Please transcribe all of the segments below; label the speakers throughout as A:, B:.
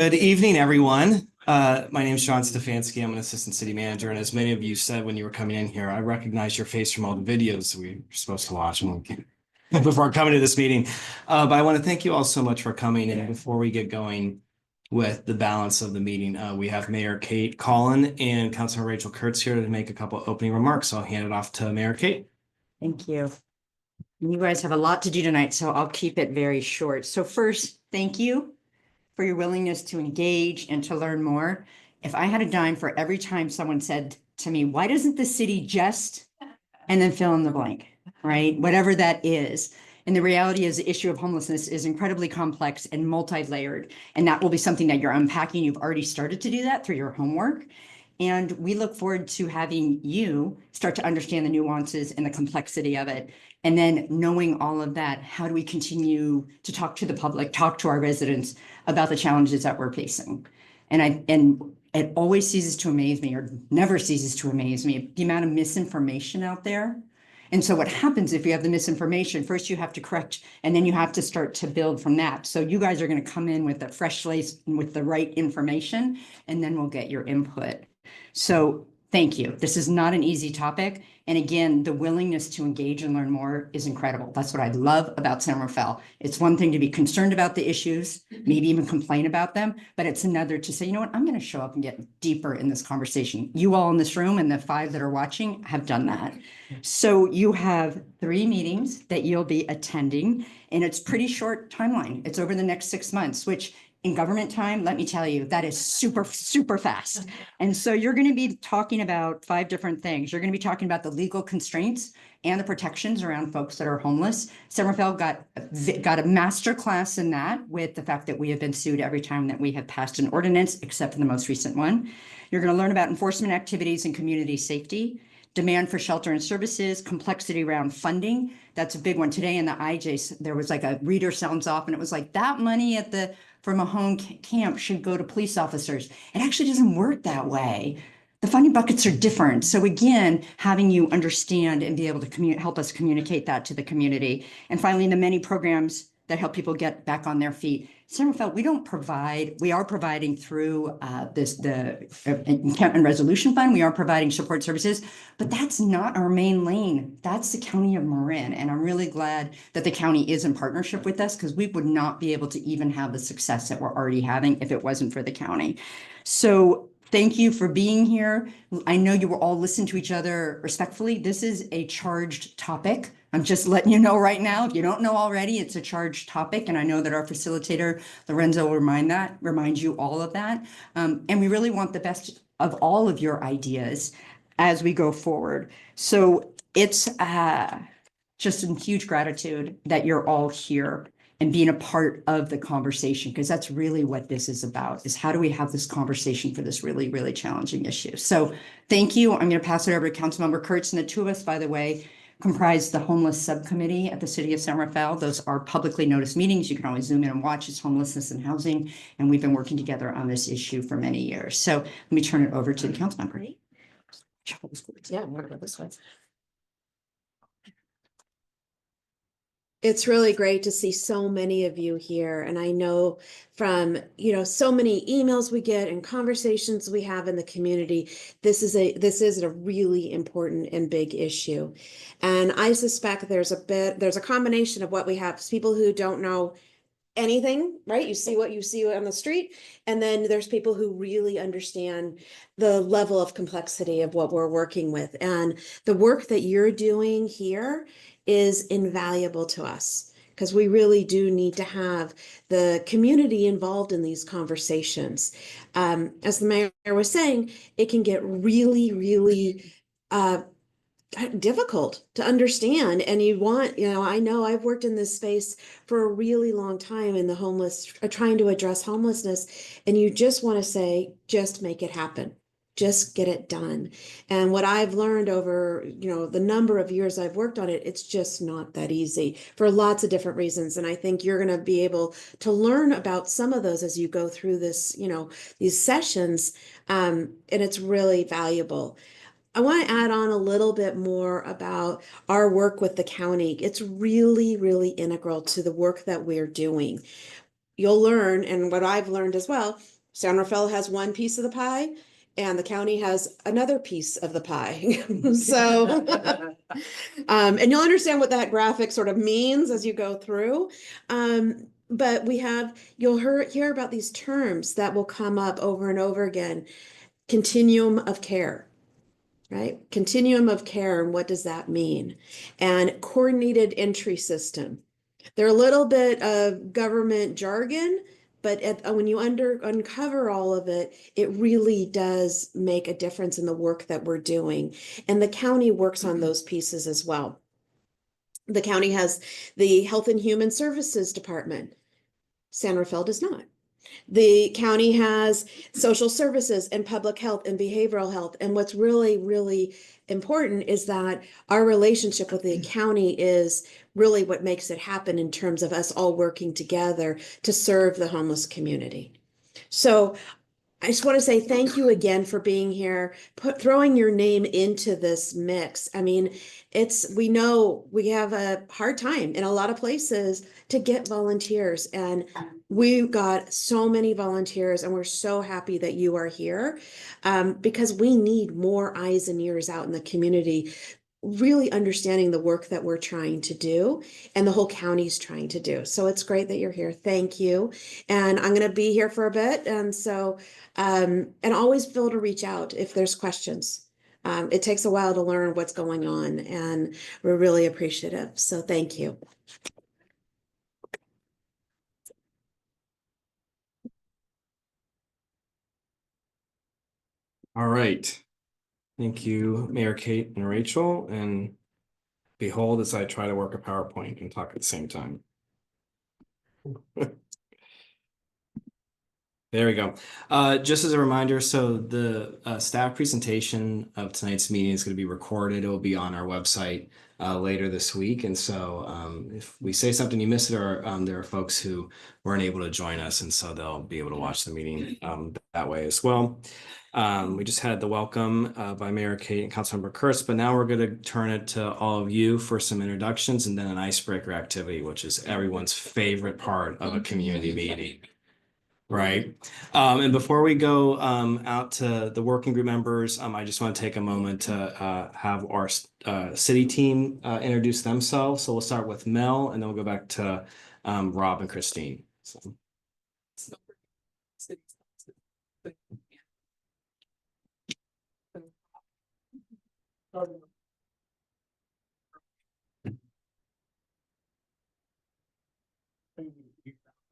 A: Good evening, everyone. My name is John Stefanski. I'm an assistant city manager. And as many of you said when you were coming in here, I recognize your face from all the videos we were supposed to watch when we came before coming to this meeting. But I want to thank you all so much for coming. And before we get going with the balance of the meeting, we have Mayor Kate Collin and Councilor Rachel Kurtz here to make a couple opening remarks. So I'll hand it off to Mayor Kate.
B: Thank you. You guys have a lot to do tonight, so I'll keep it very short. So first, thank you for your willingness to engage and to learn more. If I had a dime for every time someone said to me, why doesn't the city just, and then fill in the blank, right? Whatever that is. And the reality is the issue of homelessness is incredibly complex and multi-layered. And that will be something that you're unpacking. You've already started to do that through your homework. And we look forward to having you start to understand the nuances and the complexity of it. And then knowing all of that, how do we continue to talk to the public, talk to our residents about the challenges that we're facing? And it always ceases to amaze me, or never ceases to amaze me, the amount of misinformation out there. And so what happens if you have the misinformation, first you have to correct, and then you have to start to build from that. So you guys are going to come in with a fresh slate with the right information, and then we'll get your input. So thank you. This is not an easy topic. And again, the willingness to engage and learn more is incredible. That's what I love about San Rafael. It's one thing to be concerned about the issues, maybe even complain about them, but it's another to say, you know what, I'm going to show up and get deeper in this conversation. You all in this room and the 5 that are watching have done that. So you have 3 meetings that you'll be attending, and it's pretty short timeline. It's over the next 6 months, which in government time, let me tell you, that is super, super fast. And so you're going to be talking about 5 different things. You're going to be talking about the legal constraints and the protections around folks that are homeless. San Rafael got a master class in that, with the fact that we have been sued every time that we have passed an ordinance, except for the most recent one. You're going to learn about enforcement activities and community safety, demand for shelter and services, complexity around funding. That's a big one. Today in the IJ, there was like a reader sounds off, and it was like, that money from a home camp should go to police officers. It actually doesn't work that way. The funding buckets are different. So again, having you understand and be able to help us communicate that to the community. And finally, the many programs that help people get back on their feet. San Rafael, we are providing through the Encampment Resolution Fund, we are providing support services, but that's not our main lane. That's the County of Marin. And I'm really glad that the county is in partnership with us, because we would not be able to even have the success that we're already having if it wasn't for the county. So thank you for being here. I know you will all listen to each other respectfully. This is a charged topic. I'm just letting you know right now, if you don't know already, it's a charged topic. And I know that our facilitator, Lorenzo, will remind you all of that. And we really want the best of all of your ideas as we go forward. So it's just a huge gratitude that you're all here and being a part of the conversation, because that's really what this is about, is how do we have this conversation for this really, really challenging issue. So thank you. I'm going to pass it over to Councilmember Kurtz. And the 2 of us, by the way, comprise the homeless subcommittee at the city of San Rafael. Those are publicly noticed meetings. You can always zoom in and watch. It's homelessness and housing. And we've been working together on this issue for many years. So let me turn it over to the council member.
C: Yeah, I'm gonna go this way. It's really great to see so many of you here. And I know from, so many emails we get and conversations we have in the community, this is a really important and big issue. And I suspect there's a combination of what we have, people who don't know anything, right? You see what you see on the street. And then there's people who really understand the level of complexity of what we're working with. And the work that you're doing here is invaluable to us, because we really do need to have the community involved in these conversations. As the mayor was saying, it can get really, really difficult to understand. And I know I've worked in this space for a really long time in the trying to address homelessness. And you just want to say, just make it happen. Just get it done. And what I've learned over, the number of years I've worked on it, it's just not that easy for lots of different reasons. And I think you're going to be able to learn about some of those as you go through this, these sessions. And it's really valuable. I want to add on a little bit more about our work with the county. It's really, really integral to the work that we're doing. you'll learn, and what I've learned as well, San Rafael has one piece of the pie and the county has another piece of the pie. So, and you'll understand what that graphic sort of means as you go through. But you'll hear about these terms that will come up over and over again. Continuum of care, right? Continuum of care, and what does that mean? And coordinated entry system. They're a little bit of government jargon, but when you uncover all of it, it really does make a difference in the work that we're doing. And the county works on those pieces as well. The county has the Health and Human Services Department. San Rafael does not. The county has social services and public health and behavioral health. And what's really, really important is that our relationship with the county is really what makes it happen in terms of us all working together to serve the homeless community. So I just want to say thank you again for being here, throwing your name into this mix. I mean, we know we have a hard time in a lot of places to get volunteers, and we've got so many volunteers, and we're so happy that you are here, because we need more eyes and ears out in the community, really understanding the work that we're trying to do and the whole county's trying to do. So it's great that you're here. Thank you. And I'm going to be here for a bit. And so, and always feel to reach out if there's questions. It takes a while to learn what's going on, and we're really appreciative. So thank you.
A: All right. Thank you, Mayor Kate and Rachel. And behold, as I try to work a PowerPoint and talk at the same time. There we go. Just as a reminder, so the staff presentation of tonight's meeting is going to be recorded. It will be on our website later this week. And so if we say something you missed it, or there are folks who weren't able to join us, and so they'll be able to watch the meeting that way as well. We just had the welcome by Mayor Kate and Councilmember Kurtz, but now we're going to turn it to all of you for some introductions and then an icebreaker activity, which is everyone's favorite part of a community meeting. Right. And before we go out to the working group members, I just want to take a moment to have our city team introduce themselves. So we'll start with Mel, and then we'll go back to Rob and Christine. So.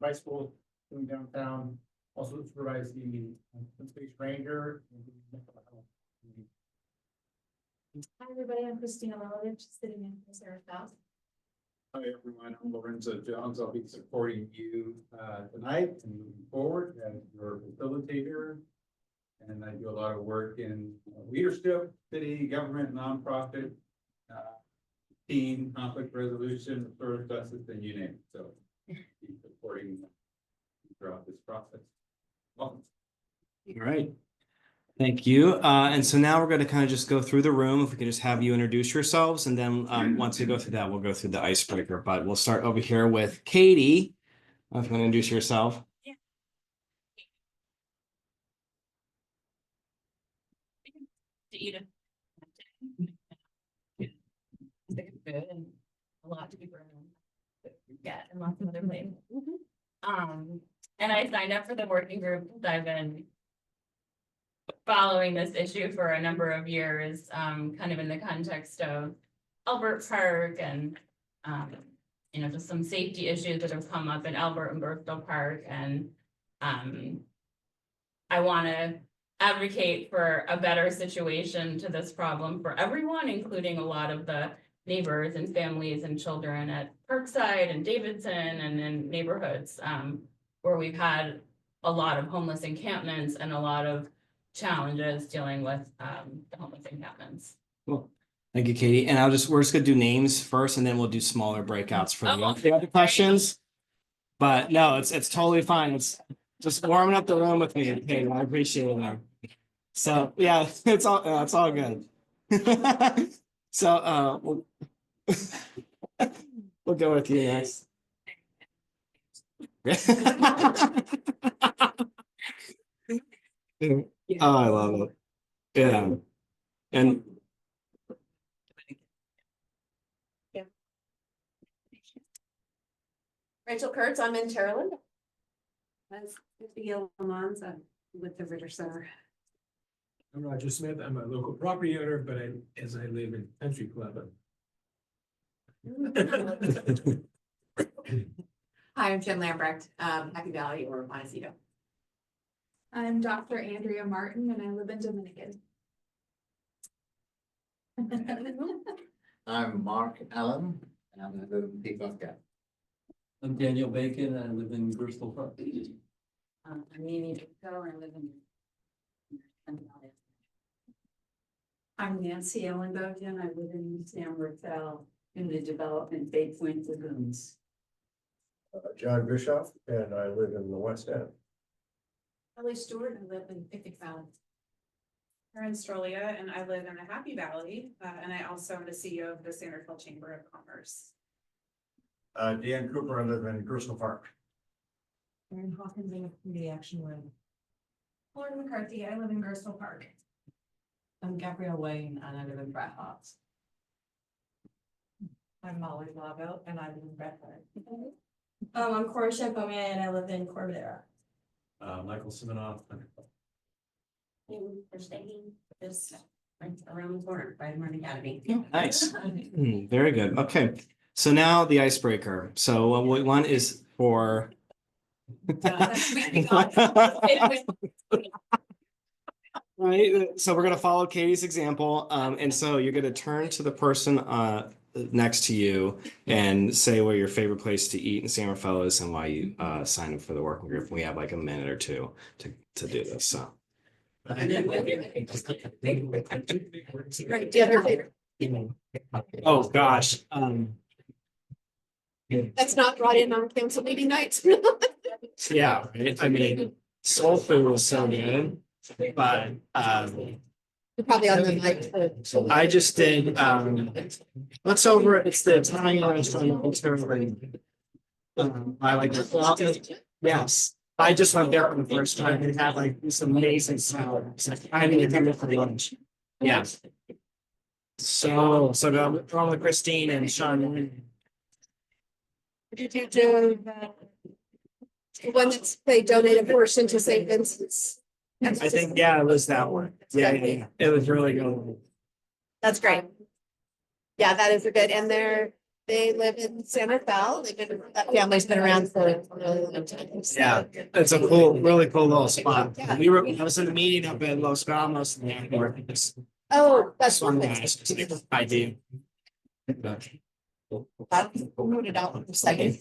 D: High school, doing downtown, also supervise the open space ranger.
E: Hi, everybody. I'm Christina Lelovich, sitting in for Sarah Faust.
D: Hi, everyone. I'm Lorenzo Jones. I'll be supporting you tonight and moving forward as your facilitator. And I do a lot of work in leadership, city, government, nonprofit, team, conflict resolution, restorative justice, and you name it. So be supporting throughout this process. Welcome.
A: All right. Thank you. And so now we're going to kind of just go through the room. If we could just have you introduce yourselves, and then once we go through that, we'll go through the icebreaker. But we'll start over here with Katie. If you want to introduce yourself.
E: Yeah. To eat food and a lot to be burned. Yeah, and lots of other places. And I signed up for the working group because I've been following this issue for a number of years, kind of in the context of Albert Park and, just some safety issues that have come up in Albert and Birkdale Park. And I want to advocate for a better situation to this problem for everyone, including a lot of the neighbors and families and children at Parkside and Davidson and in neighborhoods where we've had a lot of homeless encampments and a lot of challenges dealing with the homeless encampments.
A: Cool. Thank you, Katie. And we're just gonna do names first, and then we'll do smaller breakouts for the other questions. But no, it's totally fine. It's just warming up the room with me, Katie. I appreciate it. So yeah, it's all good. So we'll go with you next. Oh, I love it. Yeah. And
F: Rachel Kurtz, I'm in Terrell. That's Gail Lamont, I'm with the Ritter Center.
G: I'm Roger Smith. I'm a local property owner, but as I live in Country Club.
F: Hi, I'm Jen Lambrecht, Happy Valley or Montecito.
H: I'm Dr. Andrea Martin and I live in Dominican.
I: I'm Mark Allen, and I live in Peacock Gap.
J: I'm Daniel Bacon, and I live in Bristol Park.
F: I'm Mimi Pico, and I live in. I'm Nancy Ellen Bowden, I live in San Rafael in the development Bay Point Lagoons.
I: John Bischoff, and I live in the West End.
F: Ellie Stewart, I live in Picnic Valley.
H: Erin Strolia and I live in the Happy Valley, and I also am the CEO of the San Rafael Chamber of Commerce.
I: Dan Cooper, I live in Bristol Park.
F: Erin Hawkins, in the Community Action Room.
H: Lauren McCarthy, I live in Bristol Park.
F: I'm Gabrielle Wayne, and I live in Brett Hawks. I'm Molly Lavo, and I live in Brett Hawks.
H: I'm Corsha Bowman and I live in Corvadera.
J: Michael Siminoff.
F: For staying this right around the corner by Martin Academy.
A: Nice. Very good. Okay. So now the icebreaker. So one is for. Right. So we're going to follow Katie's example. And so you're going to turn to the person next to you and say where your favorite place to eat in San Rafael is and why you signed up for the working group. We have like a minute or two to do this. So.
F: Right, the other favorite.
A: Oh, gosh.
C: That's not brought in on council meeting nights.
A: Yeah, right. I mean, soul food was so good, but
C: You're probably on the mic.
A: I just did what's over it's the Italian restaurant in Sterling. I like the yes. I just went there for the first time and had like this amazing salad. It's like I didn't come there for lunch. Yeah. So going with Christine and Sean.
C: Did you do the one that's they donated a portion to St. Vincent's?
A: I think, yeah, it was that one. Yeah. It was really good.
C: That's great. Yeah, that is a good, and they live in San Rafael. That family's been around for a really long time. So.
A: Yeah, it's a really cool little spot.
C: Yeah.
A: I was in a meeting up at Los Gamos and it's
C: Oh, that's
A: so
C: perfect.
A: nice. I do.
C: I'll note it out in a second.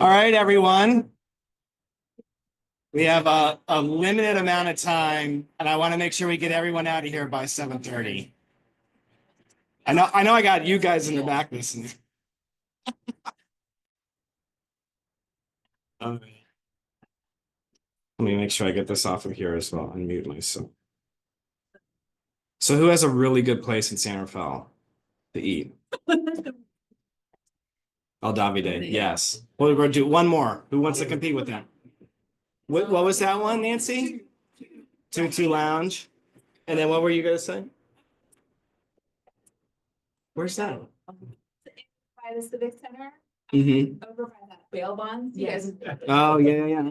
A: All right, everyone. We have a limited amount of time, and I want to make sure we get everyone out of here by 7:30. I know I got you guys in the back listening. Okay. Let me make sure I get this off of here as well. Unmute myself. So who has a really good place in San Rafael to eat? El Davide, yes. Well, we're gonna do one more. Who wants to compete with that? What was that one, Nancy? Tutu Lounge. And then what were you gonna say? Where's that?
H: By the Civic Center,
A: Mm-hmm.
H: over by that bail bonds. You
B: Yes.
H: guys-
A: Oh, yeah.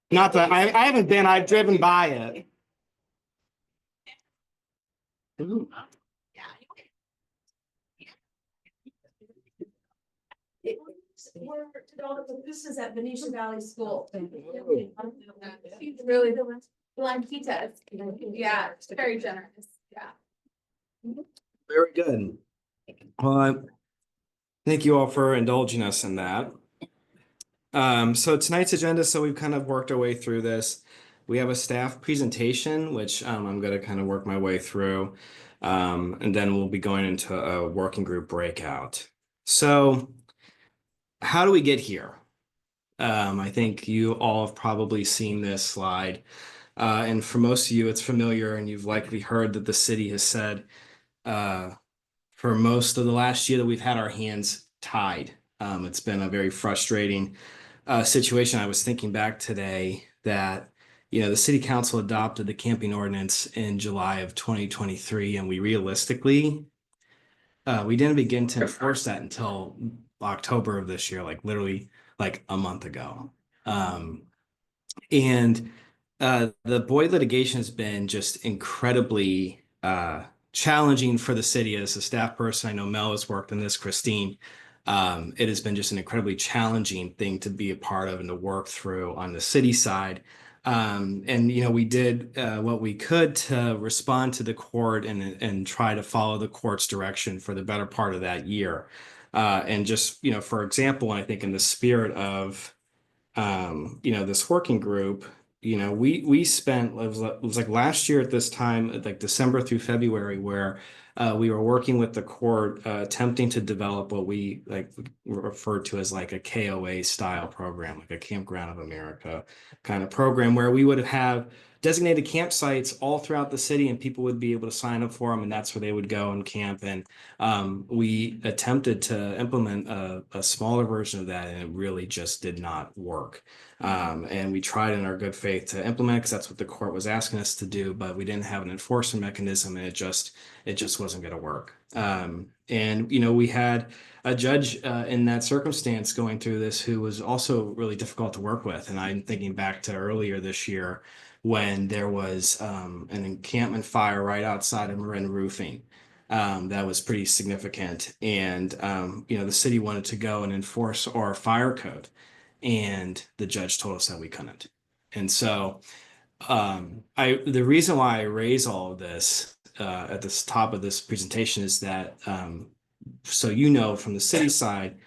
A: Not that I haven't been, I've driven by it. Ooh.
H: This is at Benicia Valley School. He's really the Blanquitas. Yeah, very generous. Yeah.
A: Very good. Well, thank you all for indulging us in that. So tonight's agenda, so we've kind of worked our way through this. We have a staff presentation, which I'm going to kind of work my way through. And then we'll be going into a working group breakout. So how do we get here? I think you all have probably seen this slide. And for most of you, it's familiar, and you've likely heard that the city has said for most of the last year that we've had our hands tied. It's been a very frustrating situation. I was thinking back today that, the city council adopted the camping ordinance in July of 2023, and we realistically, we didn't begin to enforce that until October of this year, like literally like a month ago. And the Boyd litigation has been just incredibly challenging for the city. As a staff person, I know Mel has worked in this, Christine. It has been just an incredibly challenging thing to be a part of and to work through on the city side. And we did what we could to respond to the court and try to follow the court's direction for the better part of that year. And just, for example, and I think in the spirit of this working group, we spent, it was like last year at this time, like December through February, where we were working with the court, attempting to develop what we like refer to as like a KOA style program, like a Campground of America kind of program, where we would have designated campsites all throughout the city, and people would be able to sign up for them, and that's where they would go and camp. And we attempted to implement a smaller version of that, and it really just did not work. And we tried in our good faith to implement, because that's what the court was asking us to do, but we didn't have an enforcement mechanism, and it just wasn't going to work. And we had a judge in that circumstance going through this who was also really difficult to work with. And I'm thinking back to earlier this year when there was an encampment fire right outside of Marin Roofing. That was pretty significant. And, the city wanted to go and enforce our fire code, and the judge told us that we couldn't. And so the reason why I raise all of this at the top of this presentation is that so from the city side,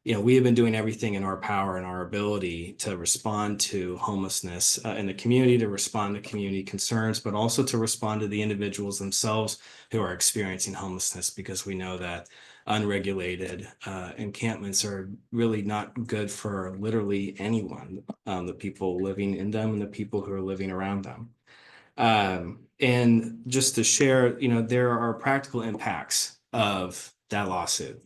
A: we have been doing everything in our power and our ability to respond to homelessness in the community, to respond to community concerns, but also to respond to the individuals themselves who are experiencing homelessness, because we know that unregulated encampments are really not good for literally anyone, the people living in them and the people who are living around them. And just to share, there are practical impacts of that lawsuit.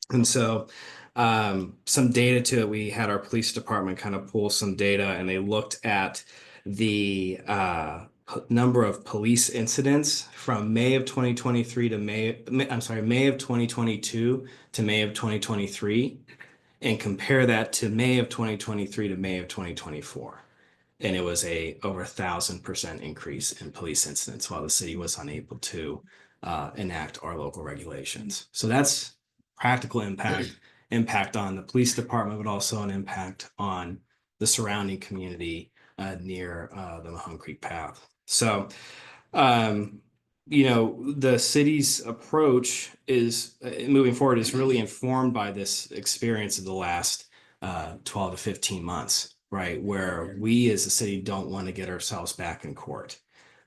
A: And so some data to it, we had our police department kind of pull some data, and they looked at the number of police incidents from May of 2023 to May of 2022 to May of 2023, and compare that to May of 2023 to May of 2024. And it was over 1,000% increase in police incidents while the city was unable to enact our local regulations. So that's practical impact on the police department, but also an impact on the surrounding community near the Mahone Creek Path. So the city's approach is moving forward is really informed by this experience of the last 12 to 15 months, right? Where we as a city don't want to get ourselves back in court.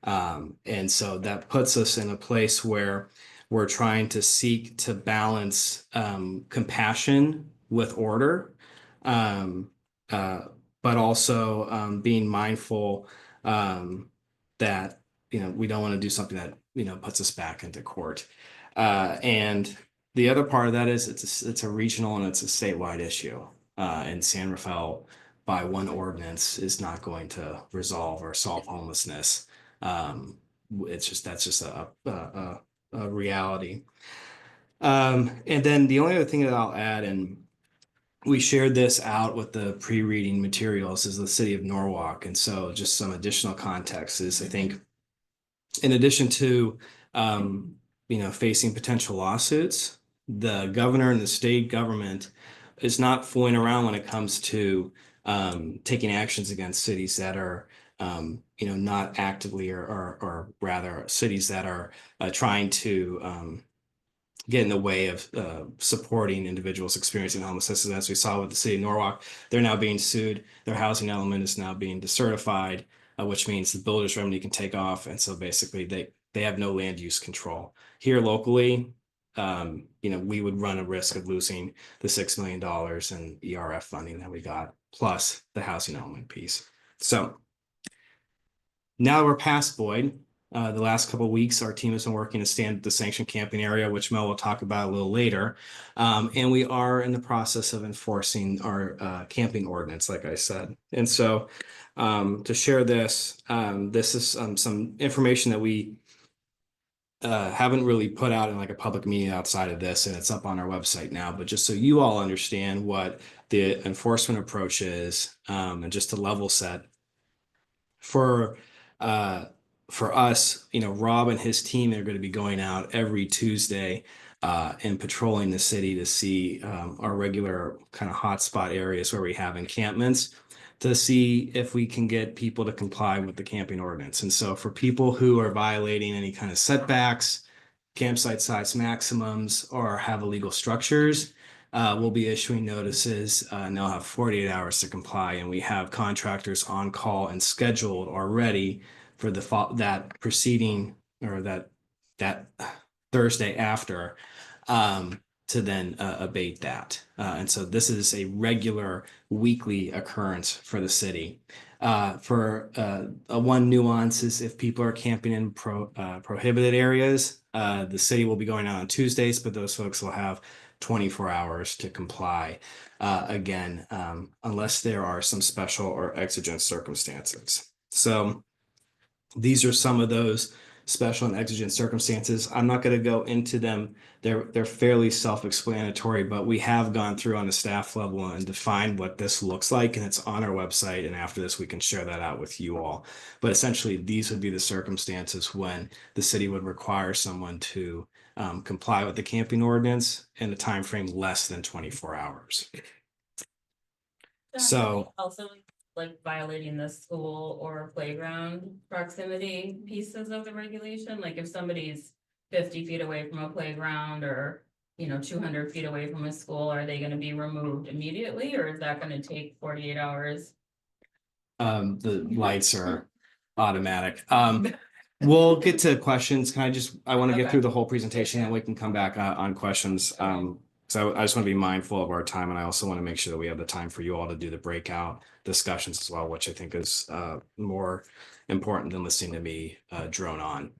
A: And so that puts us in a place where we're trying to seek to balance compassion with order, um, uh, but also being mindful that we don't want to do something that puts us back into court. And the other part of that is it's a regional and it's a statewide issue. And San Rafael, by one ordinance, is not going to resolve or solve homelessness. That's just a reality. And then the only other thing that I'll add, and we shared this out with the pre-reading materials, is the city of Norwalk. And so just some additional context is, I think, in addition to facing potential lawsuits, the governor and the state government is not fooling around when it comes to taking actions against cities that are not actively or rather cities that are trying to get in the way of supporting individuals experiencing homelessness. And as we saw with the city of Norwalk, they're now being sued. Their housing element is now being decertified, which means the builder's remedy can take off. And so basically they have no land use control. Here locally, we would run a risk of losing the $6 million in ERF funding that we got, plus the housing element piece. So now we're past Boyd. The last couple of weeks, our team has been working to stand the sanctioned camping area, which Mel will talk about a little later. And we are in the process of enforcing our camping ordinance, like I said. And so to share this, this is some information that we haven't really put out in like a public meeting outside of this, and it's up on our website now. But just so you all understand what the enforcement approach is, and just to level set for us, Rob and his team are going to be going out every Tuesday and patrolling the city to see our regular kind of hotspot areas where we have encampments to see if we can get people to comply with the camping ordinance. And so for people who are violating any kind of setbacks, campsite size maximums, or have illegal structures, we'll be issuing notices and they'll have 48 hours to comply. And we have contractors on call and scheduled already for that preceding or that Thursday after to then abate that. And so this is a regular weekly occurrence for the city. For one nuance is if people are camping in prohibited areas, the city will be going out on Tuesdays, but those folks will have 24 hours to comply. Again, unless there are some special or exigent circumstances. So these are some of those special and exigent circumstances. I'm not going to go into them. They're fairly self-explanatory, but we have gone through on the staff level and defined what this looks like, and it's on our website. And after this, we can share that out with you all. But essentially, these would be the circumstances when the city would require someone to comply with the camping ordinance in a time frame less than 24 hours. So
E: also like violating the school or playground proximity pieces of the regulation, like if somebody's 50 feet away from a playground or 200 feet away from a school, are they going to be removed immediately, or is that going to take 48 hours?
A: The lights are automatic. We'll get to questions. I want to get through the whole presentation and we can come back on questions. So I just want to be mindful of our time, and I also want to make sure that we have the time for you all to do the breakout discussions as well, which I think is more important than listening to me drone on.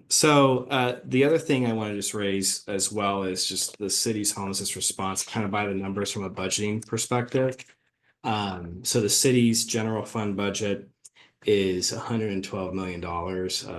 A: So the other thing I want to just raise as well is just the city's homelessness response, kind of by the numbers from a budgeting perspective. So the city's general fund budget is $112 million.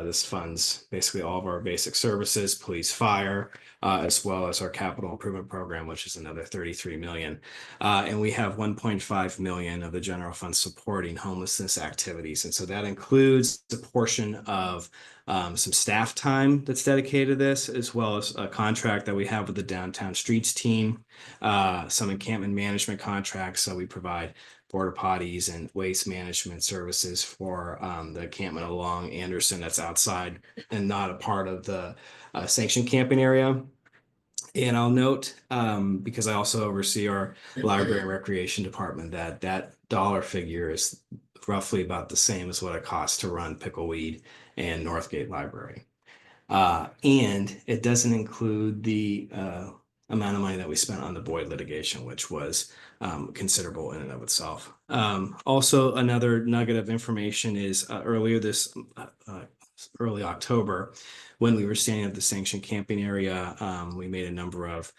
A: This funds basically all of our basic services, police, fire, as well as our capital improvement program, which is another 33 million. And we have 1.5 million of the general fund supporting homelessness activities. And so that includes a portion of some staff time that's dedicated to this, as well as a contract that we have with the Downtown Streets team, some encampment management contracts. So we provide porta potties and waste management services for the encampment along Anderson that's outside and not a part of the sanctioned camping area. And I'll note, because I also oversee our library and recreation department, that that dollar figure is roughly about the same as what it costs to run Pickleweed and Northgate Library. And it doesn't include the amount of money that we spent on the Boyd litigation, which was considerable in and of itself. Also, another nugget of information is earlier this early October, when we were standing up the sanctioned camping area, we made a number of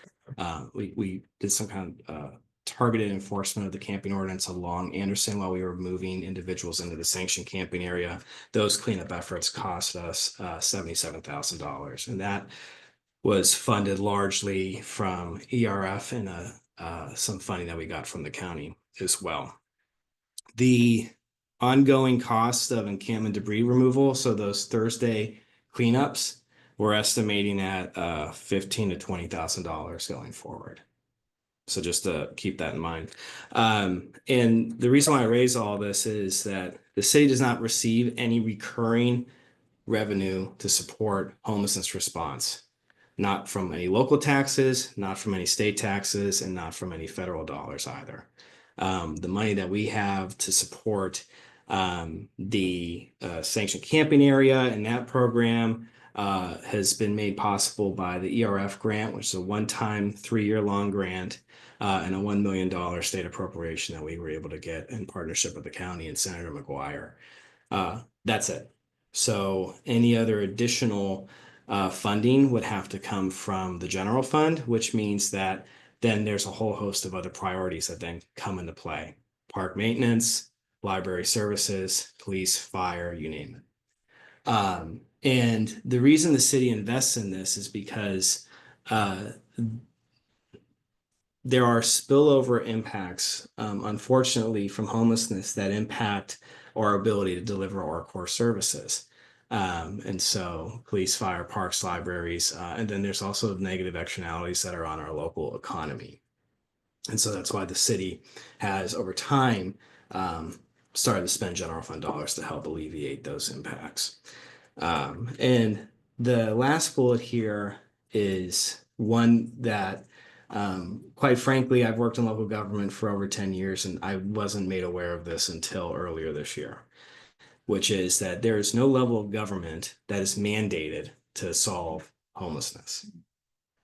A: we did some kind of targeted enforcement of the camping ordinance along Anderson while we were moving individuals into the sanctioned camping area. Those cleanup efforts cost us $77,000, and that was funded largely from ERF and some funding that we got from the county as well. The ongoing cost of encampment debris removal, so those Thursday cleanups, we're estimating at $15,000 to $20,000 going forward. So just to keep that in mind. And the reason why I raise all this is that the city does not receive any recurring revenue to support homelessness response, not from any local taxes, not from any state taxes, and not from any federal dollars either. The money that we have to support the sanctioned camping area and that program has been made possible by the ERF grant, which is a one-time 3-year-long grant, and a $1 million state appropriation that we were able to get in partnership with the county and Senator McGuire. That's it. So any other additional funding would have to come from the general fund, which means that then there's a whole host of other priorities that then come into play. Park maintenance, library services, police, fire, you name it. And the reason the city invests in this is because there are spillover impacts, unfortunately, from homelessness that impact our ability to deliver our core services. And so police, fire, parks, libraries, and then there's also negative externalities that are on our local economy. And so that's why the city has, over time, started to spend general fund dollars to help alleviate those impacts. And the last bullet here is one that, quite frankly, I've worked in local government for over 10 years, and I wasn't made aware of this until earlier this year, which is that there is no level of government that is mandated to solve homelessness.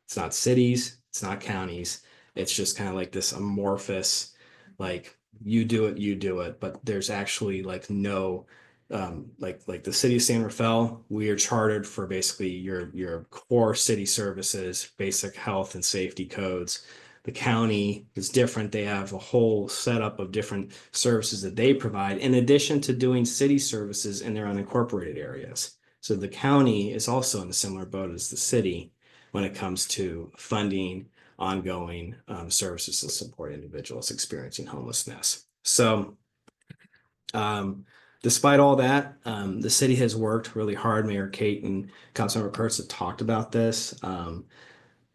A: It's not cities, it's not counties. It's just kind of like this amorphous, like you do it, but there's actually like no, like the city of San Rafael, we are chartered for basically your core city services, basic health and safety codes. The county is different. They have a whole setup of different services that they provide, in addition to doing city services in their unincorporated areas. So the county is also in a similar boat as the city when it comes to funding ongoing services to support individuals experiencing homelessness. So despite all that, the city has worked really hard. Mayor Kate and Councilmember Kurtz have talked about this.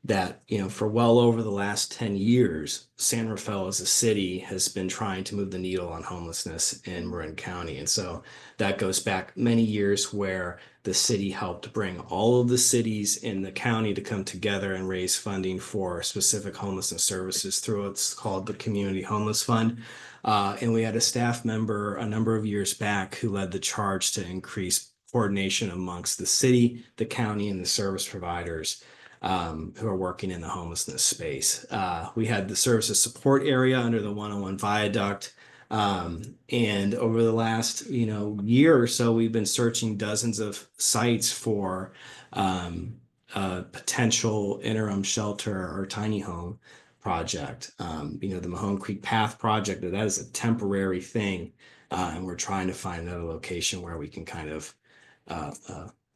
A: That, you know, for well over the last 10 years, San Rafael as a city has been trying to move the needle on homelessness in Marin County. And so that goes back many years where the city helped bring all of the cities in the county to come together and raise funding for specific homelessness services through what's called the Community Homeless Fund. And we had a staff member a number of years back who led the charge to increase coordination amongst the city, the county, and the service providers who are working in the homelessness space. We had the services support area under the 101 viaduct. And over the last, year or so, we've been searching dozens of sites for a potential interim shelter or tiny home project. The Mahone Creek Path project, that is a temporary thing. And we're trying to find another location where we can kind of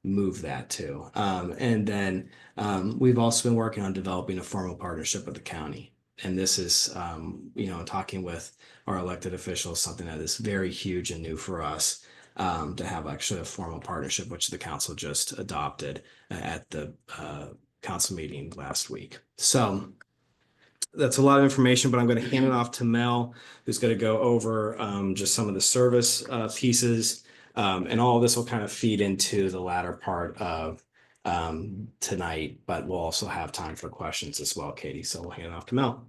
A: move that to. And then we've also been working on developing a formal partnership with the county. And this is, talking with our elected officials, something that is very huge and new for us, to have actually a formal partnership, which the council just adopted at the council meeting last week. So that's a lot of information, but I'm going to hand it off to Mel, who's going to go over just some of the service pieces. And all of this will kind of feed into the latter part of tonight, but we'll also have time for questions as well, Katie. So we'll hand it off to Mel.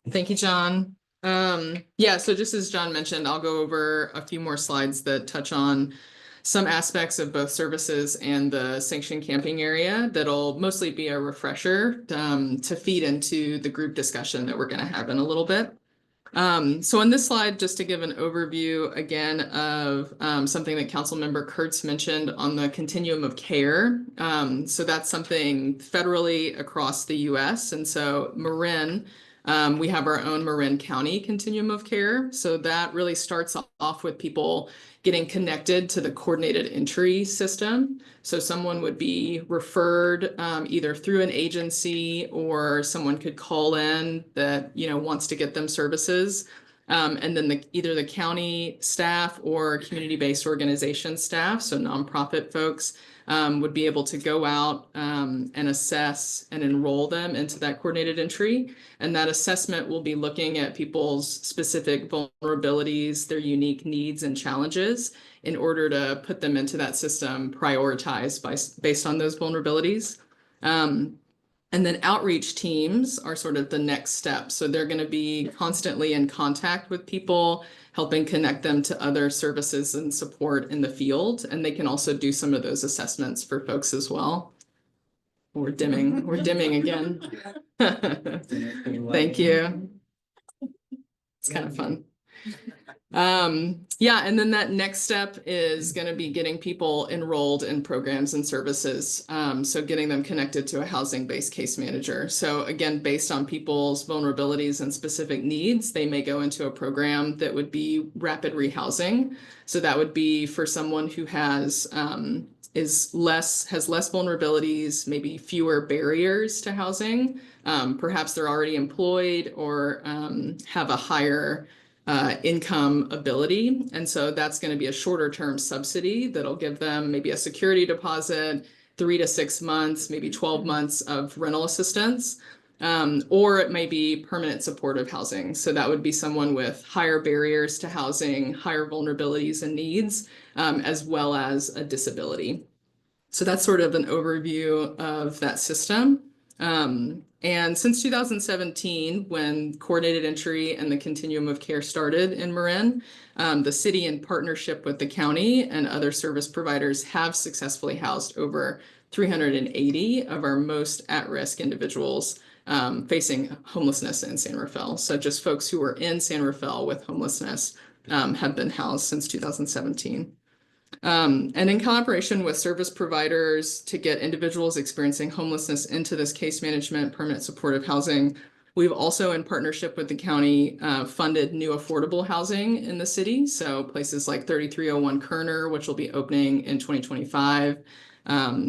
K: Thank you, John. Yeah, so just as John mentioned, I'll go over a few more slides that touch on some aspects of both services and the sanctioned camping area that'll mostly be a refresher to feed into the group discussion that we're going to have in a little bit. So on this slide, just to give an overview again of something that Councilmember Kurtz mentioned on the continuum of care. So that's something federally across the US. And so Marin, we have our own Marin County continuum of care. So that really starts off with people getting connected to the coordinated entry system. So someone would be referred either through an agency, or someone could call in that wants to get them services. And then either the county staff or community-based organization staff, so nonprofit folks, would be able to go out and assess and enroll them into that coordinated entry. And that assessment will be looking at people's specific vulnerabilities, their unique needs and challenges, in order to put them into that system prioritized based on those vulnerabilities. And then outreach teams are sort of the next step. So they're going to be constantly in contact with people, helping connect them to other services and support in the field. And they can also do some of those assessments for folks as well. We're dimming again. Thank you. It's kind of fun. Yeah, and then that next step is going to be getting people enrolled in programs and services. So getting them connected to a housing-based case manager. So again, based on people's vulnerabilities and specific needs, they may go into a program that would be rapid rehousing. So that would be for someone who has less vulnerabilities, maybe fewer barriers to housing. Perhaps they're already employed or have a higher income ability. And so that's going to be a shorter term subsidy that'll give them maybe a security deposit, 3 to 6 months, maybe 12 months of rental assistance, or it may be permanent supportive housing. So that would be someone with higher barriers to housing, higher vulnerabilities and needs, as well as a disability. So that's sort of an overview of that system. And since 2017, when coordinated entry and the continuum of care started in Marin, the city, in partnership with the county and other service providers, have successfully housed over 380 of our most at-risk individuals facing homelessness in San Rafael. So just folks who were in San Rafael with homelessness have been housed since 2017. And in collaboration with service providers to get individuals experiencing homelessness into this case management permanent supportive housing, we've also, in partnership with the county, funded new affordable housing in the city. So places like 3301 Kerner, which will be opening in 2025.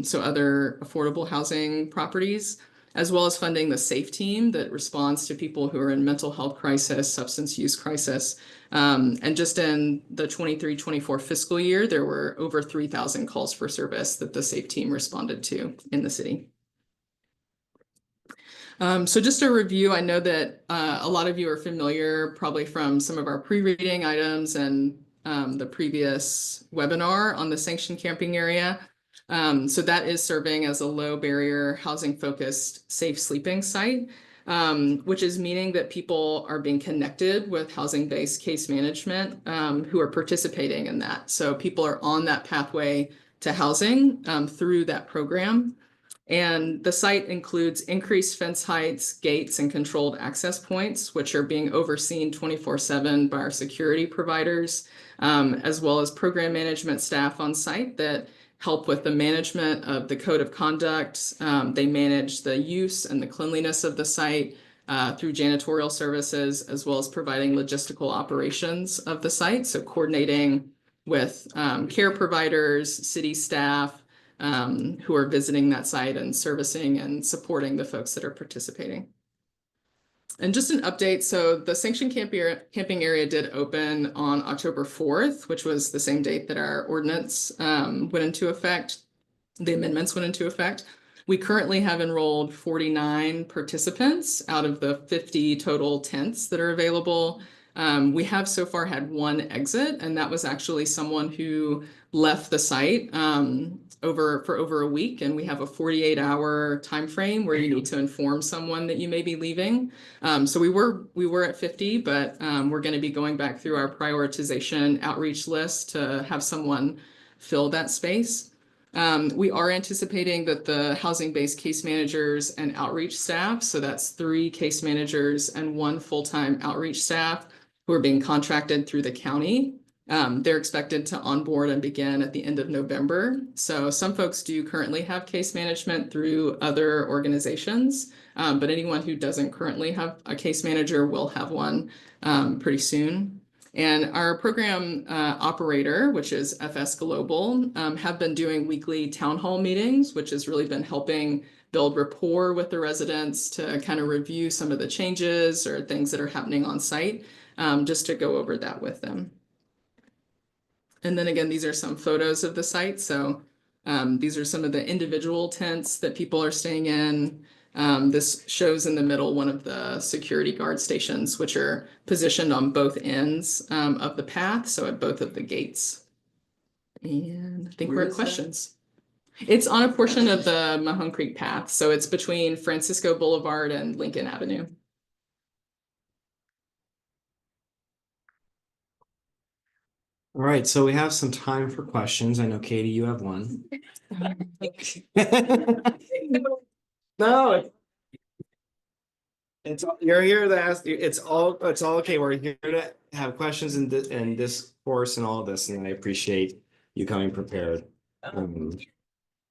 K: So other affordable housing properties, as well as funding the SAFE team that responds to people who are in mental health crisis, substance use crisis. And just in the 23-24 fiscal year, there were over 3,000 calls for service that the SAFE team responded to in the city. So just a review, I know that a lot of you are familiar probably from some of our pre-reading items and the previous webinar on the sanctioned camping area. So that is serving as a low barrier housing focused safe sleeping site, which is meaning that people are being connected with housing-based case management who are participating in that. So people are on that pathway to housing through that program. And the site includes increased fence heights, gates, and controlled access points, which are being overseen 24/7 by our security providers, as well as program management staff on site that help with the management of the code of conduct. They manage the use and the cleanliness of the site through janitorial services, as well as providing logistical operations of the site. So coordinating with care providers, city staff, who are visiting that site and servicing and supporting the folks that are participating. And just an update, so the sanctioned camping area did open on October 4th, which was the same date that our ordinance went into effect. The amendments went into effect. We currently have enrolled 49 participants out of the 50 total tents that are available. We have so far had one exit, and that was actually someone who left the site for over a week, and we have a 48-hour time frame where you need to inform someone that you may be leaving. So we were at 50, but we're going to be going back through our prioritization outreach list to have someone fill that space. We are anticipating that the housing-based case managers and outreach staff, so that's 3 case managers and 1 full-time outreach staff who are being contracted through the county. They're expected to onboard and begin at the end of November. So some folks do currently have case management through other organizations, but anyone who doesn't currently have a case manager will have one pretty soon. And our program operator, which is FS Global, have been doing weekly town hall meetings, which has really been helping build rapport with the residents to kind of review some of the changes or things that are happening on site, just to go over that with them. And then again, these are some photos of the site. So these are some of the individual tents that people are staying in. This shows in the middle one of the security guard stations, which are positioned on both ends of the path, so at both of the gates. And I think
J: Where
K: we're at
J: is that?
K: questions. It's on a portion of the Mahone Creek path, so it's between Francisco Boulevard and Lincoln Avenue.
A: All right, so we have some time for questions. I know, Katie, you have one. No, you're here to ask. It's all okay. We're here to have questions and discourse and all of this, and I appreciate you coming prepared.
E: To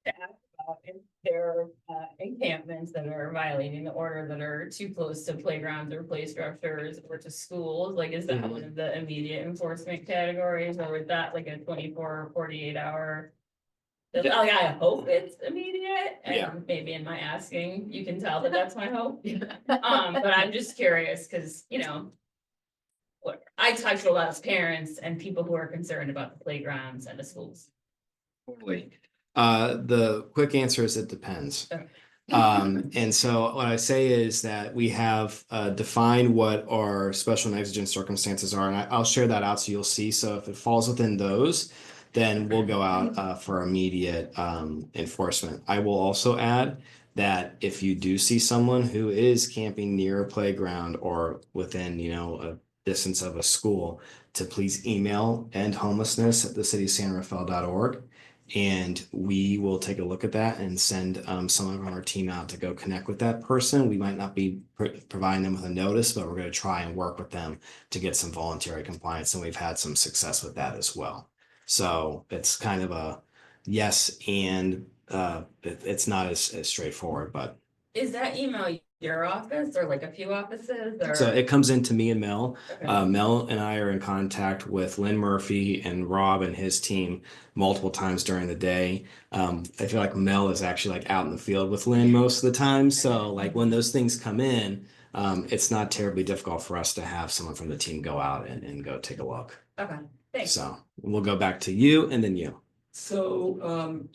E: ask about if there are encampments that are violating the order that are too close to playgrounds or play structures or to schools, like is that one of the immediate enforcement categories, or is that like a 24 or 48 hour? Like, I hope it's immediate, and maybe in my asking, you can tell that that's my hope. But I'm just curious, because I talk to a lot of parents and people who are concerned about the playgrounds and the schools.
A: Totally. The quick answer is it depends.
E: Okay.
A: And so what I say is that we have defined what our special and exigent circumstances are, and I'll share that out so you'll see. So if it falls within those, then we'll go out for immediate enforcement. I will also add that if you do see someone who is camping near a playground or within, a distance of a school, to please email endhomelessness@thecityofsanrafael.org. And we will take a look at that and send some of our team out to go connect with that person. We might not be providing them with a notice, but we're going to try and work with them to get some voluntary compliance. And we've had some success with that as well. So it's kind of a yes, and it's not as straightforward, but.
E: Is that email your office or like a few offices, or?
A: So it comes into me and Mel.
E: Okay.
A: Mel and I are in contact with Lynn Murphy and Rob and his team multiple times during the day. I feel like Mel is actually like out in the field with Lynn most of the time. So like when those things come in, it's not terribly difficult for us to have someone from the team go out and go take a look.
E: Okay, thanks.
A: So we'll go back to you and then you.
J: So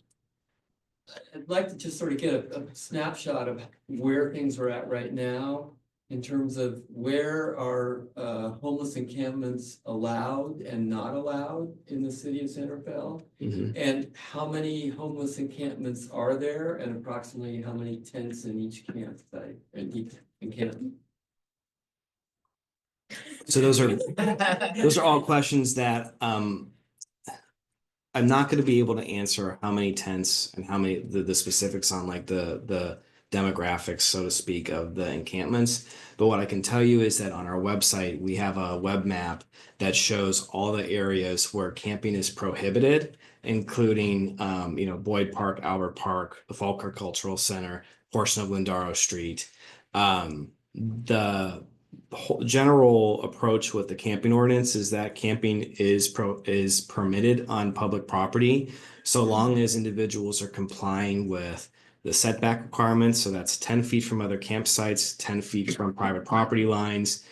J: I'd like to just sort of get a snapshot of where things are at right now in terms of where are homeless encampments allowed and not allowed in the city of Santa Rafael, and how many homeless encampments are there, and approximately how many tents in each campsite and each encampment.
A: So those are all questions that I'm not going to be able to answer how many tents and how many the specifics on like the demographics, so to speak, of the encampments. But what I can tell you is that on our website, we have a web map that shows all the areas where camping is prohibited, including, Boyd Park, Albert Park, the Falkirk Cultural Center, portion of Lindaro Street. The whole general approach with the camping ordinance is that camping is permitted on public property so long as individuals are complying with the setback requirements. So that's 10 feet from other campsites, 10 feet from private property lines,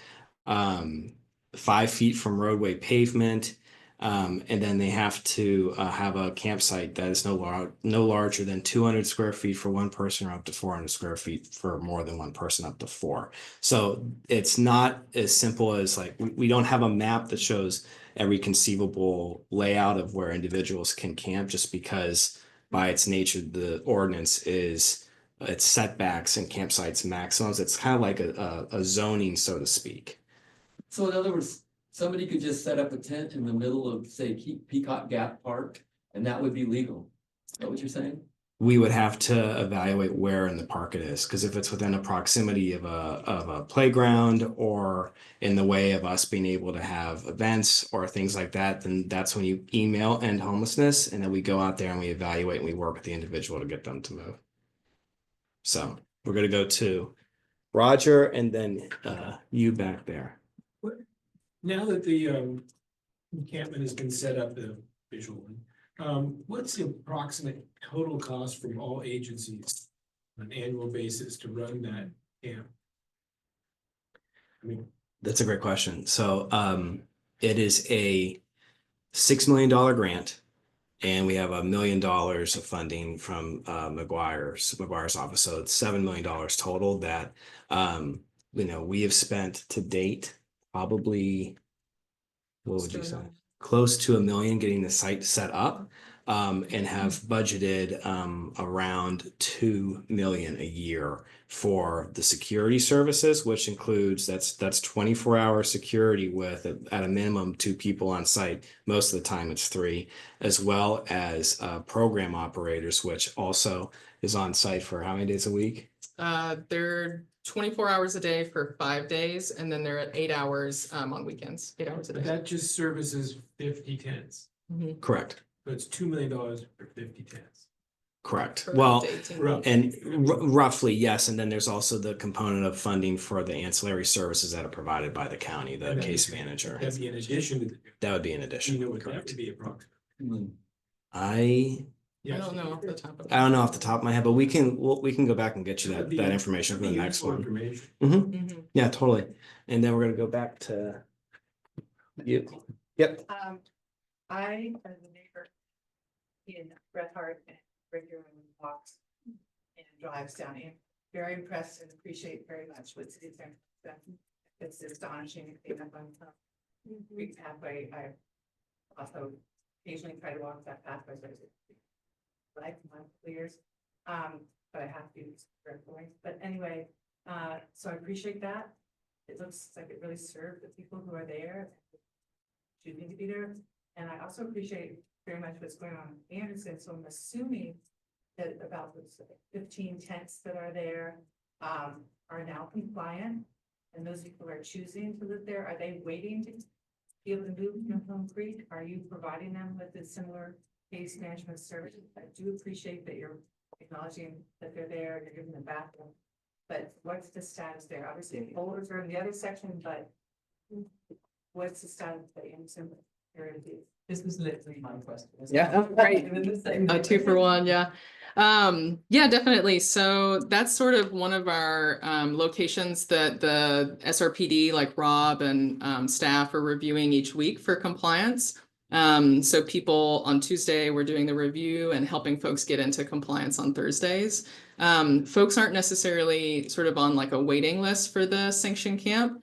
A: 5 feet from roadway pavement. And then they have to have a campsite that is no larger than 200 square feet for one person or up to 400 square feet for more than one person, up to four. So it's not as simple as like, we don't have a map that shows every conceivable layout of where individuals can camp, just because by its nature, the ordinance is its setbacks and campsites maximums. It's kind of like a zoning, so to speak.
J: So in other words, somebody could just set up a tent in the middle of, say, Peacock Gap Park, and that would be legal. Is that what you're saying?
A: We would have to evaluate where in the park it is, because if it's within a proximity of a playground or in the way of us being able to have events or things like that, then that's when you email End Homelessness, and then we go out there and we evaluate and we work with the individual to get them to move. So we're gonna go to Roger and then you back there.
G: Now that the encampment has been set up visually, what's the approximate total cost from all agencies on an annual basis to run that camp? I mean,
A: That's a great question. So it is a $6 million grant, and we have $1 million of funding from McGuire's office. So it's $7 million total that we have spent to date, probably, what would you say? Close to $1 million getting the site set up, and have budgeted around $2 million a year for the security services, which includes that's 24-hour security with at a minimum 2 people on site. Most of the time it's 3, as well as program operators, which also is on site for how many days a week?
K: They're 24 hours a day for 5 days, and then they're at 8 hours on weekends, 8 hours a
G: but
K: day.
G: that just services 50 tents.
K: Mhm.
A: Correct.
G: So it's $2 million for 50 tents.
A: Correct.
K: For
A: Well,
K: up to 18
G: rough.
K: months.
A: and roughly, yes. And then there's also the component of funding for the ancillary services that are provided by the county, the
G: And that
A: case
G: would-
A: manager.
G: That'd be in addition to the.
A: That would be in
G: You
A: addition.
G: know what that
A: Correct.
G: would be approximately.
A: I
K: I don't know off the top of
A: I don't know off the top of my head, but we can go back and get you
G: That'd
A: that
G: be-
A: information for the
G: That'd be
A: next
G: useful
A: one.
G: information.
K: Mhm.
A: Yeah, totally. And then we're gonna go back to you. Yep.
L: I, as a neighbor in Red Heart and regularly walks and drives down in, very impressed and appreciate very much what City of San Francisco. It's astonishing to clean up on Greek pathway. I also occasionally try to walk that pathway, but it's like years. But I have to do this carefully. But anyway, so I appreciate that. It looks like it really served the people who are there, choosing to be there. And I also appreciate very much what's going on in Anderson, so I'm assuming that about those 15 tents that are there are now compliant. And those people who are choosing to live there, are they waiting to be able to move from Home Creek? Are you providing them with a similar case management service? I do appreciate that you're acknowledging that they're there, you're giving them bathroom. But what's the status there? Obviously, boulders are in the other section, but what's the status of the Anderson area?
F: This was literally my question.
K: Yeah, great. A 2 for 1, yeah. Yeah, definitely. So that's sort of one of our locations that the SRPD, like Rob and staff, are reviewing each week for compliance. So people on Tuesday, we're doing the review and helping folks get into compliance on Thursdays. Folks aren't necessarily sort of on like a waiting list for the sanction camp.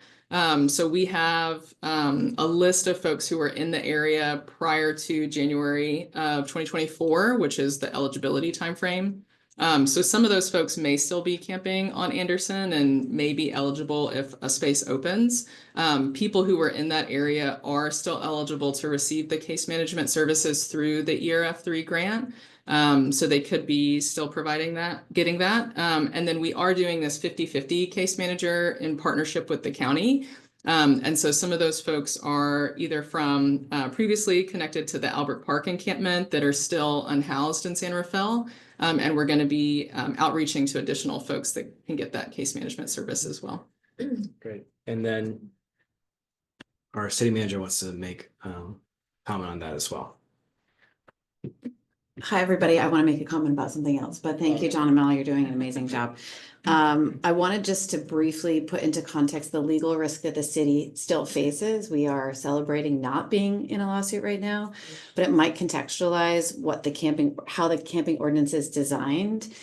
K: So we have a list of folks who are in the area prior to January of 2024, which is the eligibility timeframe. So some of those folks may still be camping on Anderson and may be eligible if a space opens. People who are in that area are still eligible to receive the case management services through the ERF3 grant. So they could be still providing that, getting that. And then we are doing this 50-50 case manager in partnership with the county. And so some of those folks are either from previously connected to the Albert Park encampment that are still unhoused in San Rafael. And we're going to be outreaching to additional folks that can get that case management service as well.
A: Great. And then our city manager wants to make comment on that as well.
M: Hi, everybody. I want to make a comment about something else, but thank you, John and Mel. You're doing an amazing job. I wanted just to briefly put into context the legal risk that the city still faces. We are celebrating not being in a lawsuit right now, but it might contextualize what how the camping ordinance is designed.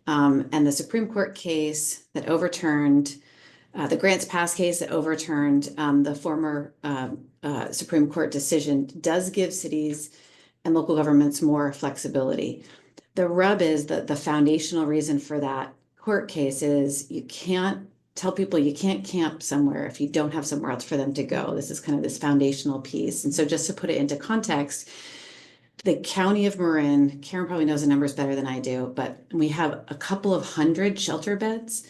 M: And the Supreme Court case that overturned the Grants Pass case that overturned the former Supreme Court decision does give cities and local governments more flexibility. The rub is that the foundational reason for that court case is you can't tell people you can't camp somewhere if you don't have somewhere else for them to go. This is kind of this foundational piece. And so just to put it into context, the county of Marin, Karen probably knows the numbers better than I do, but we have a couple of hundred shelter beds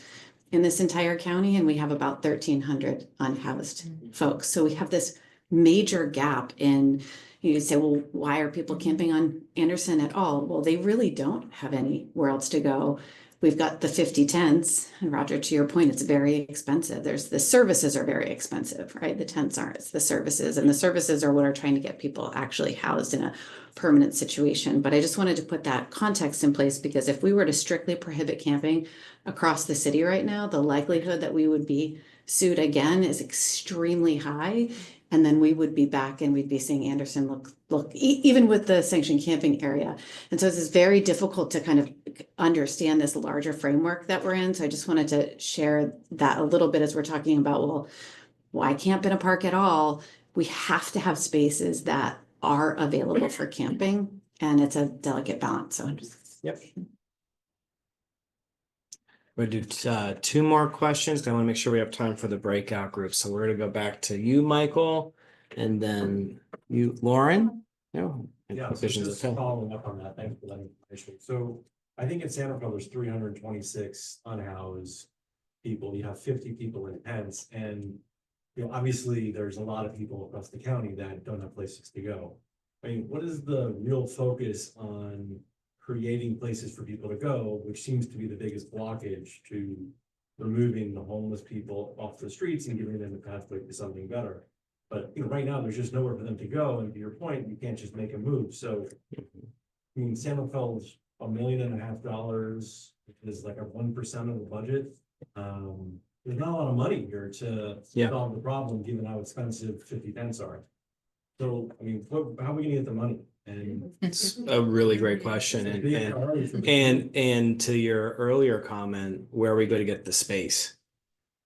M: in this entire county, and we have about 1,300 unhoused folks. So we have this major gap in, you say, well, why are people camping on Anderson at all? Well, they really don't have anywhere else to go. We've got the 50 tents, and Roger, to your point, it's very expensive. The services are very expensive, right? The tents aren't, it's the services, and the services are what are trying to get people actually housed in a permanent situation. But I just wanted to put that context in place, because if we were to strictly prohibit camping across the city right now, the likelihood that we would be sued again is extremely high. And then we would be back and we'd be seeing Anderson look, even with the sanctioned camping area. And so it's very difficult to kind of understand this larger framework that we're in. So I just wanted to share that a little bit as we're talking about, well, why camp in a park at all? We have to have spaces that are available for camping, and it's a delicate balance. So
A: Yep. We'll do two more questions. I want to make sure we have time for the breakout group. So we're going to go back to you, Michael, and then you, Lauren. No.
N: Yeah, so just following up on that, thanks for that information. So I think in Santa Fe, there's 326 unhoused people. You have 50 people in tents, and obviously there's a lot of people across the county that don't have places to go. I mean, what is the real focus on creating places for people to go, which seems to be the biggest blockage to removing the homeless people off the streets and giving them a pathway to something better? But right now there's just nowhere for them to go, and to your point, you can't just make a move. So I mean, Santa Fe's $1.5 million is like a 1% of the budget. There's not a lot of money here to solve the problem, given how expensive 50 tents are. So I mean, how are we gonna get the money? And
A: it's a really great question. And to your earlier comment, where are we going to get the space?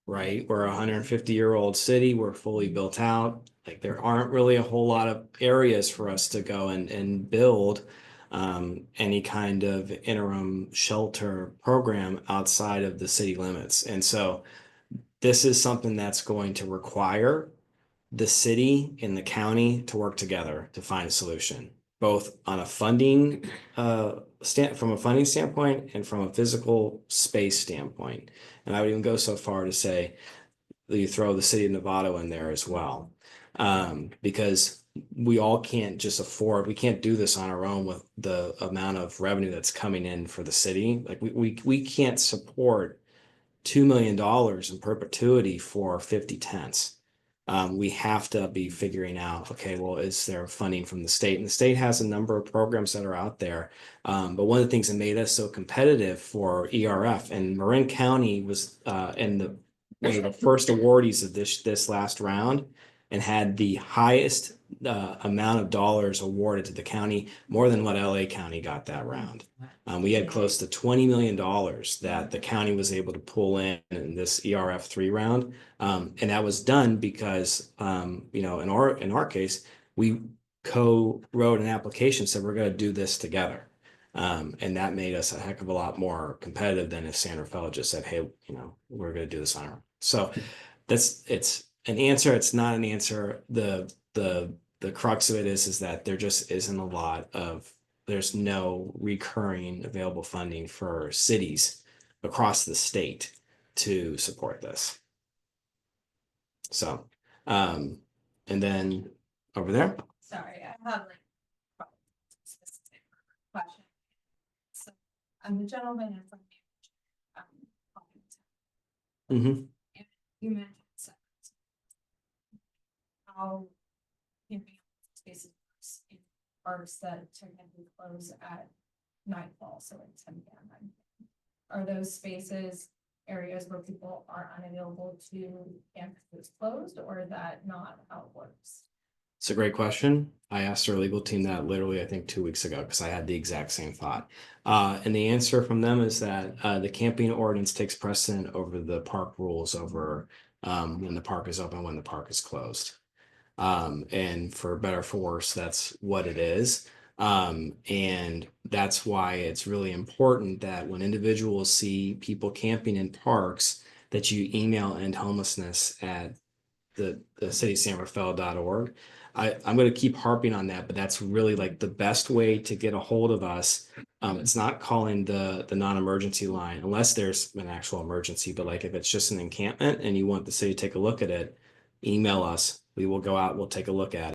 A: Right? We're a 150-year-old city. We're fully built out. Like, there aren't really a whole lot of areas for us to go and build any kind of interim shelter program outside of the city limits. And so this is something that's going to require the city and the county to work together to find a solution, both on a funding from a funding standpoint and from a physical space standpoint. And I would even go so far to say that you throw the city of Novato in there as well, because we all can't just afford, we can't do this on our own with the amount of revenue that's coming in for the city. Like, we can't support $2 million in perpetuity for 50 tents. We have to be figuring out, okay, well, is there funding from the state? And the state has a number of programs that are out there. But one of the things that made us so competitive for ERF, and Marin County was one of the first awardees of this last round, and had the highest amount of dollars awarded to the county, more than what LA County got that round. We had close to $20 million that the county was able to pull in this ERF 3 round. And that was done because, in our case, we co-wrote an application, said we're going to do this together. And that made us a heck of a lot more competitive than if Santa Fe just said, hey, we're going to do this on our own. So it's an answer. It's not an answer. The crux of it is that there just isn't there's no recurring available funding for cities across the state to support this. So, and then over there.
L: Sorry, I have like specific question. So I'm the gentleman from
A: Mm-hmm.
H: You mentioned setbacks. How camping spaces works in parks that technically close at nightfall, so like 10 p.m. 9 p.m. Are those spaces areas where people are unavailable to camp because it's closed, or is that not how it works?
A: It's a great question. I asked our legal team that literally, I think 2 weeks ago, because I had the exact same thought. And the answer from them is that the camping ordinance takes precedent over the park rules over when the park is open, when the park is closed. And for better or for worse, that's what it is. And that's why it's really important that when individuals see people camping in parks, that you email End Homelessness at the cityofsanrafael.org. I'm going to keep harping on that, but that's really like the best way to get a hold of us. It's not calling the non-emergency line unless there's an actual emergency, but like if it's just an encampment and you want the city to take a look at it, email us. We will go out, we'll take a look at it.